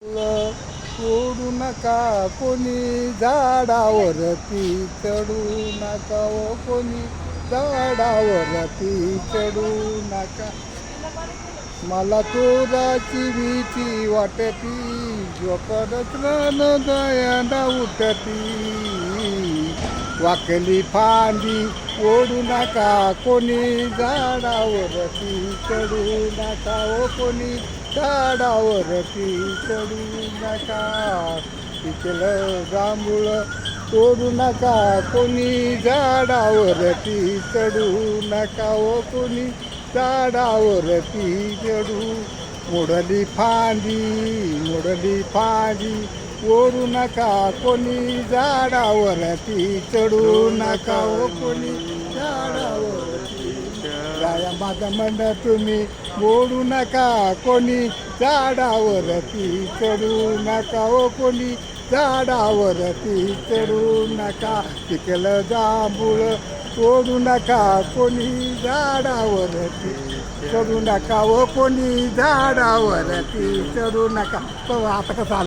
सोडू नका कोणी झाडावरती चढू नका ओ कोणी झाडावरती चढू नका. मला चोराची भीती वाटती जोपर्यंत न दयाना उठती. वाकली फांदी ओढू नका कोणी झाडावरती चढू नका ओ कोणी झाडावरती चढू नका. पिकलं जांभूळ तोडू नका कोणी झाडावरती चढू नका ओ कोणी झाडावरती चढू. मोडली फांदी ओढू नका कोणी झाडावरती चढू नका ओ कोणी झाडावरती. राया माझं म्हणणं तुम्ही ओढू नका कोणी झाडावरती चढू नका ओ कोणी झाडावरती चढू नका. पिकलं जांभूळ तोडू नका कोणी झाडावरती चढू नका ओ कोणी झाडावरती चढू नका. आता कसं